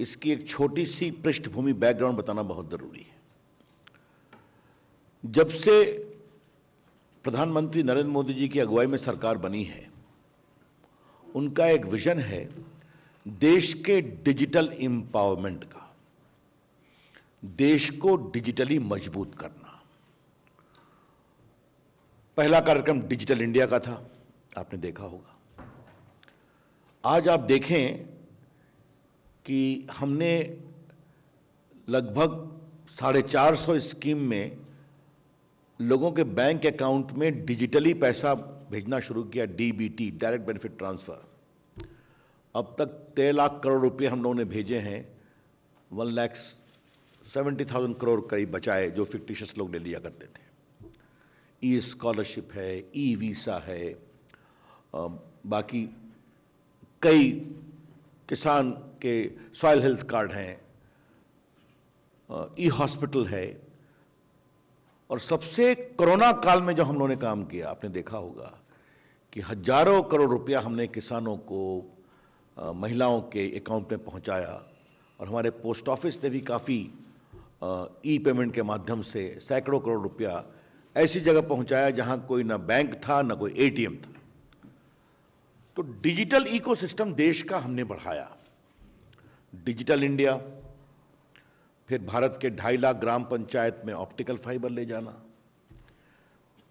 इसकी एक छोटी सी पृष्ठभूमि बैकग्राउंड बताना बहुत जरूरी है। जब से प्रधानमंत्री नरेंद्र मोदी जी की अगुवाई में सरकार बनी है, उनका एक विजन है देश के डिजिटल एम्पावरमेंट का, देश को डिजिटली मजबूत करना। पहला कार्यक्रम डिजिटल इंडिया का था, आपने देखा होगा। आज आप देखें कि हमने लगभग 450 स्कीम में लोगों के बैंक अकाउंट में डिजिटली पैसा भेजना शुरू किया, डीबीटी, डायरेक्ट बेनिफिट ट्रांसफर। अब तक 13 लाख करोड़ रुपए हम लोगों ने भेजे हैं। 1,70,000 करोड़ करीब बचाए जो फिक्टिशियस लोग ले लिया करते थे। ई स्कॉलरशिप है, ई वीसा है, बाकी कई किसान के सॉइल हेल्थ कार्ड हैं, ई हॉस्पिटल है। और सबसे कोरोना काल में जो हम लोगों ने काम किया, आपने देखा होगा कि हजारों करोड़ रुपया हमने किसानों को, महिलाओं के अकाउंट में पहुंचाया। और हमारे पोस्ट ऑफिस ने भी काफ़ी ई पेमेंट के माध्यम से सैकड़ों करोड़ रुपया ऐसी जगह पहुंचाया जहां कोई ना बैंक था, ना कोई एटीएम था। तो डिजिटल इकोसिस्टम देश का हमने बढ़ाया। डिजिटल इंडिया, फिर भारत के 2.5 लाख ग्राम पंचायत में ऑप्टिकल फाइबर ले जाना।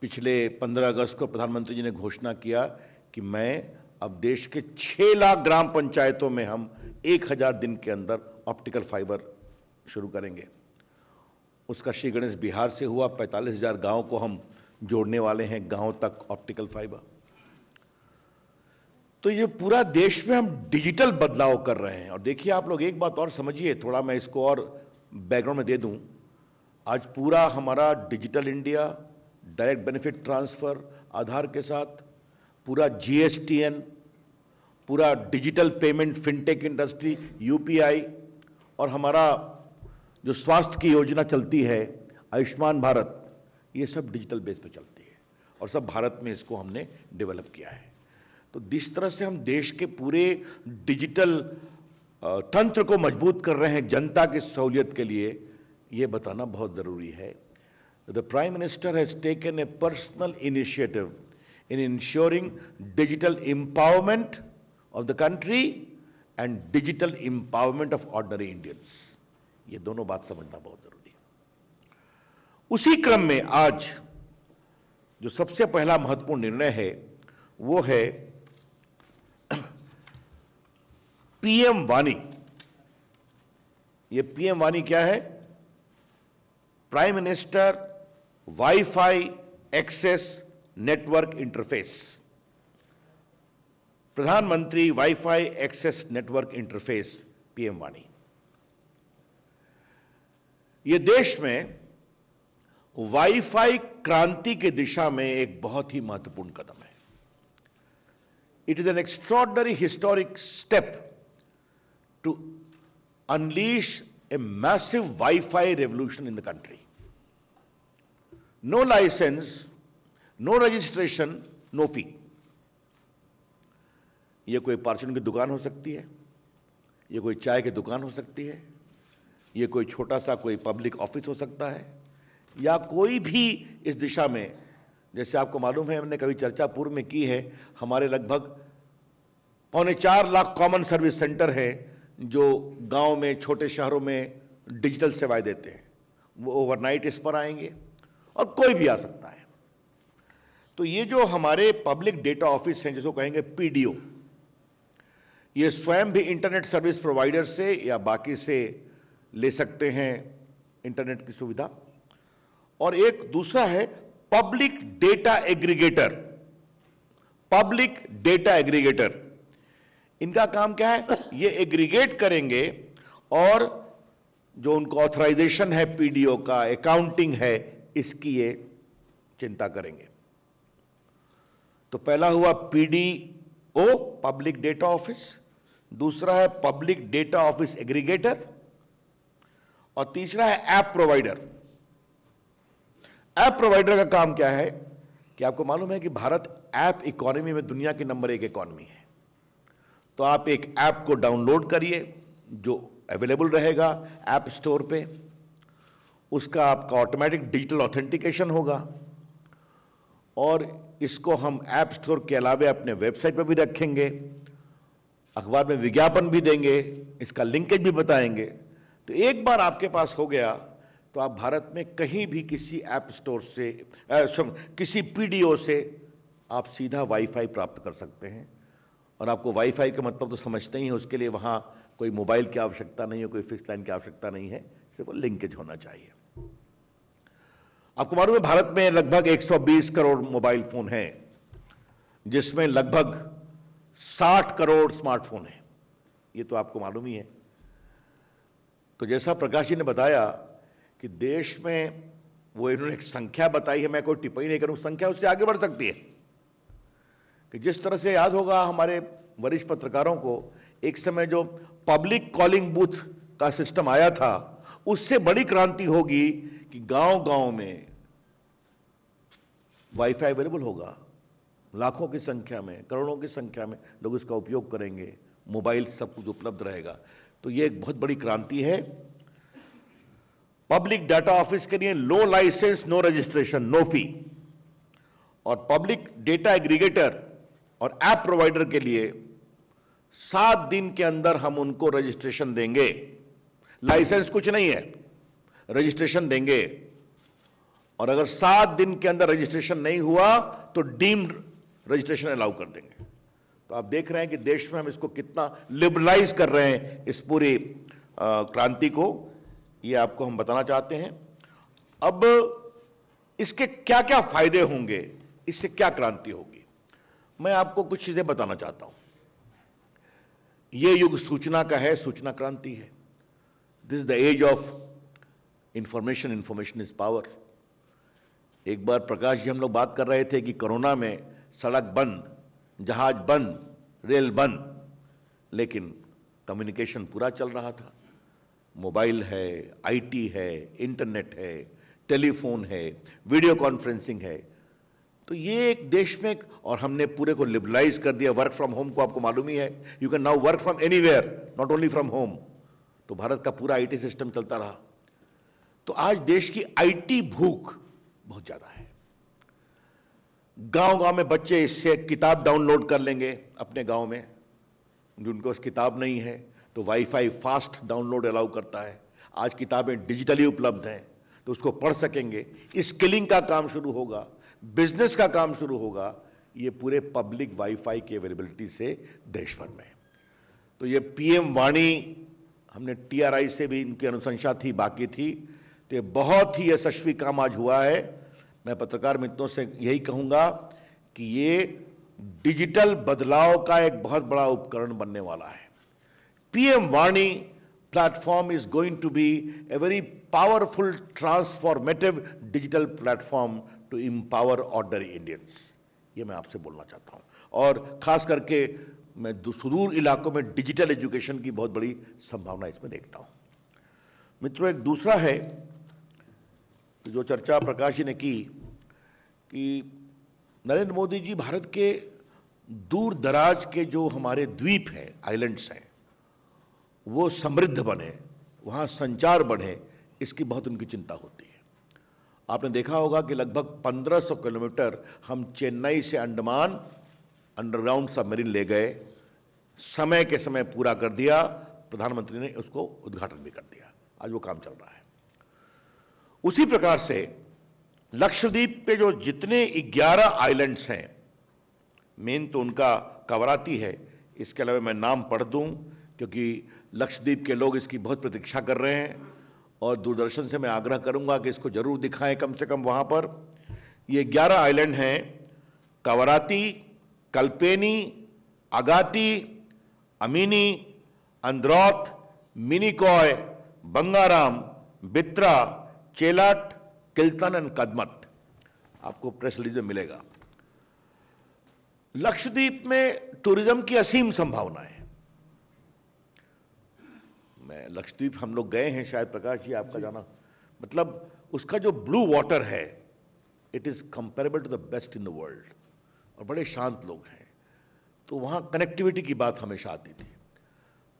पिछले 15 अगस्त को प्रधानमंत्री जी ने घोषणा किया कि मैं अब देश के 6 लाख ग्राम पंचायतों में हम 1000 दिन के अंदर ऑप्टिकल फाइबर शुरू करेंगे। उसका श्री गणेश बिहार से हुआ। 45,000 गांव को हम जोड़ने वाले हैं, गांव तक ऑप्टिकल फाइबर। तो ये पूरा देश में हम डिजिटल बदलाव कर रहे हैं। और देखिए आप लोग, एक बात और समझिए, थोड़ा मैं इसको और बैकग्राउंड में दे दूं। आज पूरा हमारा digital India, direct benefit transfer Aadhaar के साथ, पूरा जीएसटीएन, पूरा digital payment, fintech industry, UPI, और हमारा जो स्वास्थ्य की योजना चलती है आयुष्मान भारत, ये सब डिजिटल बेस पे चलती है और सब भारत में इसको हमने डेवलप किया है। तो जिस तरह से हम देश के पूरे डिजिटल तंत्र को मजबूत कर रहे हैं जनता की सहूलियत के लिए, ये बताना बहुत जरूरी है। The prime minister has taken a personal initiative in ensuring digital empowerment of the country and digital empowerment of ordinary Indians. ये दोनों बात समझना बहुत जरूरी है। उसी क्रम में आज जो सबसे पहला महत्वपूर्ण निर्णय है वो है पीएम वाणी। ये पीएम वाणी क्या है? Prime minister wifi access network interface. प्रधानमंत्री wifi access network interface, PM Vani. ये देश में वाईफाई क्रांति की दिशा में एक बहुत ही महत्वपूर्ण कदम है। It is an extraordinary historic step to unleash a massive Wi-Fi revolution in the country. No license, no registration, no fee. ये कोई परचून की दुकान हो सकती है, ये कोई चाय की दुकान हो सकती है, ये कोई छोटा सा कोई पब्लिक ऑफिस हो सकता है, या कोई भी इस दिशा में, जैसे आपको मालूम है, हमने कभी चर्चा पूर्व में की है, हमारे लगभग 4.25 लाख कॉमन सर्विस सेंटर है जो गांव में, छोटे शहरों में डिजिटल सेवाएं देते हैं। वो ओवरनाइट इस पर आएंगे और कोई भी आ सकता है। तो ये जो हमारे पब्लिक डेटा ऑफिस हैं, जिसको कहेंगे पीडीओ, ये स्वयं भी इंटरनेट सर्विस प्रोवाइडर से या बाकी से ले सकते हैं इंटरनेट की सुविधा। और एक दूसरा है public data aggregator. Public data aggregator, इनका काम क्या है? ये एग्रीगेट करेंगे और जो उनको ऑथराइजेशन है पीडीओ का, अकाउंटिंग है, इसकी ये चिंता करेंगे। तो पहला हुआ पीडीओ, पब्लिक डेटा ऑफिस, दूसरा है पब्लिक डेटा ऑफिस एग्रीगेटर, और तीसरा है ऐप प्रोवाइडर। ऐप प्रोवाइडर का काम क्या है कि आपको मालूम है कि भारत ऐप इकोनॉमी में दुनिया की नंबर 1 इकोनॉमी है। तो आप एक ऐप को डाउनलोड करिए जो अवेलेबल रहेगा ऐप स्टोर पे। उसका आपका ऑटोमेटिक डिजिटल ऑथेंटिकेशन होगा और इसको हम ऐप स्टोर के अलावा अपने वेबसाइट पर भी रखेंगे, अखबार में विज्ञापन भी देंगे, इसका लिंकेज भी बताएंगे। तो एक बार आपके पास हो गया तो आप भारत में कहीं भी किसी ऐप स्टोर से किसी पीडीओ से आप सीधा वाईफाई प्राप्त कर सकते हैं। और आपको वाईफाई का मतलब तो समझते ही हैं, उसके लिए वहां कोई मोबाइल की आवश्यकता नहीं है, कोई फिक्स लाइन की आवश्यकता नहीं है, सिर्फ लिंकेज होना चाहिए। आपको मालूम है भारत में लगभग 120 करोड़ मोबाइल फोन हैं, जिसमें लगभग 60 करोड़ स्मार्टफोन हैं। ये तो आपको मालूम ही है। तो जैसा प्रकाश जी ने बताया कि देश में वो इन्होंने एक संख्या बताई है, मैं कोई टिप्पणी नहीं करूं, संख्या उससे आगे बढ़ सकती है कि जिस तरह से याद होगा हमारे वरिष्ठ पत्रकारों को, एक समय जो पब्लिक कॉलिंग बूथ का सिस्टम आया था, उससे बड़ी क्रांति होगी कि गांव-गांव में वाईफाई अवेलेबल होगा। लाखों की संख्या में, करोड़ों की संख्या में लोग इसका उपयोग करेंगे, मोबाइल सब कुछ उपलब्ध रहेगा। तो यह एक बहुत बड़ी क्रांति है। पब्लिक डाटा ऑफिस के लिए no license no registration no fee, और पब्लिक डेटा एग्रीगेटर और ऐप प्रोवाइडर के लिए 7 दिन के अंदर हम उनको रजिस्ट्रेशन देंगे। लाइसेंस कुछ नहीं है, रजिस्ट्रेशन देंगे। और अगर 7 दिन के अंदर रजिस्ट्रेशन नहीं हुआ तो डीम्ड रजिस्ट्रेशन अलाउ कर देंगे। तो आप देख रहे हैं कि देश में हम इसको कितना लिबरलाइज कर रहे हैं, इस पूरी क्रांति को। ये आपको हम बताना चाहते हैं। अब इसके क्या क्या फायदे होंगे, इससे क्या क्रांति होगी, मैं आपको कुछ चीजें बताना चाहता हूं। यह युग सूचना का है, सूचना क्रांति है। This is the age of information, information is power. एक बार प्रकाश जी हम लोग बात कर रहे थे कि कोरोना में सड़क बंद, जहाज बंद, रेल बंद, लेकिन कम्युनिकेशन पूरा चल रहा था। मोबाइल है, आईटी है, इंटरनेट है, टेलीफोन है, वीडियो कॉन्फ्रेंसिंग है। तो ये एक देश में, और हमने पूरे को लिबरलाइज कर दिया। वर्क फ्रॉम होम को आपको मालूम ही है, you can now work from anywhere, not only from home. तो भारत का पूरा आईटी सिस्टम चलता रहा। तो आज देश की आईटी भूख बहुत ज्यादा है। गांव-गांव में बच्चे इससे किताब डाउनलोड कर लेंगे अपने गांव में, जिनको उस किताब नहीं है तो वाईफाई फास्ट डाउनलोड अलाउ करता है। आज किताबें डिजिटली उपलब्ध हैं तो उसको पढ़ सकेंगे। स्किलिंग का काम शुरू होगा, बिजनेस का काम शुरू होगा, ये पूरे पब्लिक वाईफाई की अवेलेबिलिटी से देश भर में। तो ये पीएम वाणी, हमने टीआरआई से भी इनकी अनुशंसा थी, बाकी थी, तो ये बहुत ही यशस्वी काम आज हुआ है। मैं पत्रकार मित्रों से यही कहूंगा कि ये डिजिटल बदलाव का एक बहुत बड़ा उपकरण बनने वाला है। पीएम वाणी platform is going to be a very powerful transformative digital platform to empower ordinary Indians। ये मैं आपसे बोलना चाहता हूं। और खास करके मैं सुदूर इलाकों में डिजिटल एजुकेशन की बहुत बड़ी संभावना इसमें देखता हूं। मित्रों, एक दूसरा है जो चर्चा प्रकाश जी ने की कि नरेंद्र मोदी जी भारत के दूर दराज के जो हमारे द्वीप हैं, आइलैंड्स हैं, वो समृद्ध बने, वहां संचार बढ़े, इसकी बहुत उनकी चिंता होती है। आपने देखा होगा कि लगभग 1500 किलोमीटर हम चेन्नई से अंडमान अंडरग्राउंड सबमरीन ले गए, समय के समय पूरा कर दिया। प्रधानमंत्री ने उसको उद्घाटन भी कर दिया, आज वो काम चल रहा है। उसी प्रकार से लक्षद्वीप पे जो जितने 11 आइलैंड्स हैं, मेन तो उनका कवराती है, इसके अलावा मैं नाम पढ़ दूं क्योंकि लक्षद्वीप के लोग इसकी बहुत प्रतीक्षा कर रहे हैं और दूरदर्शन से मैं आग्रह करूंगा कि इसको जरूर दिखाएं कम से कम वहां पर। ये 11 आइलैंड हैं: कवराती, कल्पेनी, अगाती, अमीनी, अंद्रौथ, मिनिकॉय, बंगाराम, बित्रा, चेलाट, किल्तन एंड कदमत। आपको प्रेस रिलीज में मिलेगा। लक्षद्वीप में टूरिज्म की असीम संभावना है। मैं लक्षद्वीप हम लोग गए हैं, शायद प्रकाश जी आपका जाना, मतलब उसका जो ब्लू वाटर है, it is comparable to the best in the world, और बड़े शांत लोग हैं। तो वहां कनेक्टिविटी की बात हमेशा आती थी।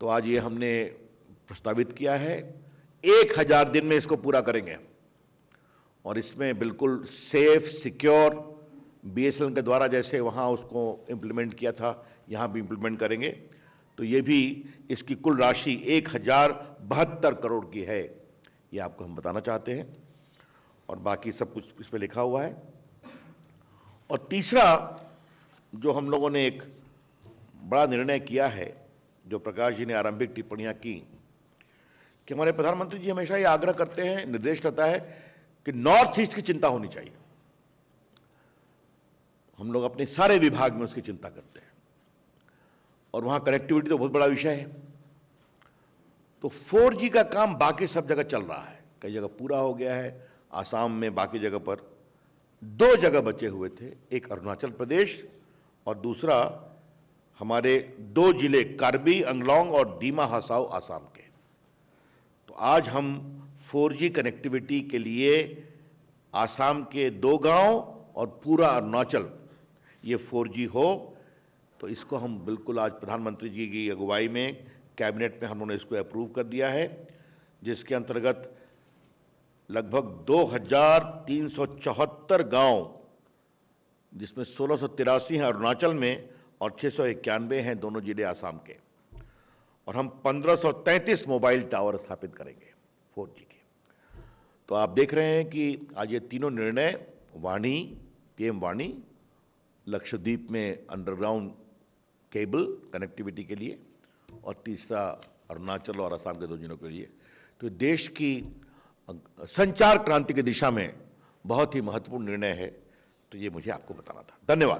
तो आज ये हमने प्रस्तावित किया है। 1000 दिन में इसको पूरा करेंगे और इसमें बिल्कुल सेफ, सिक्योर, बीएसएनएल के द्वारा जैसे वहां उसको इंप्लीमेंट किया था, यहां भी इंप्लीमेंट करेंगे। तो ये भी, इसकी कुल राशि 1072 करोड़ की है, ये आपको हम बताना चाहते हैं, और बाकी सब कुछ इसमें लिखा हुआ है। और तीसरा जो हम लोगों ने एक बड़ा निर्णय किया है, जो प्रकाश जी ने आरंभिक टिप्पणियां की, कि हमारे प्रधानमंत्री जी हमेशा ये आग्रह करते हैं, निर्देश रहता है कि नॉर्थ ईस्ट की चिंता होनी चाहिए। हम लोग अपने सारे विभाग में उसकी चिंता करते हैं, और वहां कनेक्टिविटी तो बहुत बड़ा विषय है। तो 4G का काम बाकी सब जगह चल रहा है, कई जगह पूरा हो गया है, आसाम में, बाकी जगह पर 2 जगह बचे हुए थे, एक अरुणाचल प्रदेश और दूसरा हमारे 2 जिले कार्बी अंगलोंग और दीमा हासाओ आसाम के। तो आज हम 4G कनेक्टिविटी के लिए आसाम के 2 गांव और पूरा अरुणाचल ये 4G हो, तो इसको हम बिल्कुल आज प्रधानमंत्री जी की अगुवाई में कैबिनेट में हम लोगों ने इसको अप्रूव कर दिया है, जिसके अंतर्गत लगभग 2374 गांव, जिसमें 1683 हैं अरुणाचल में और 691 हैं दोनों जिले आसाम के, और हम 1533 मोबाइल टावर स्थापित करेंगे 4G के। तो आप देख रहे हैं कि आज ये तीनों निर्णय, वाणी, पीएम वाणी, लक्षद्वीप में अंडरग्राउंड केबल कनेक्टिविटी के लिए, और तीसरा अरुणाचल और असम के 2 जिलों के लिए, तो देश की संचार क्रांति की दिशा में बहुत ही महत्वपूर्ण निर्णय है। तो ये मुझे आपको बताना था। धन्यवाद।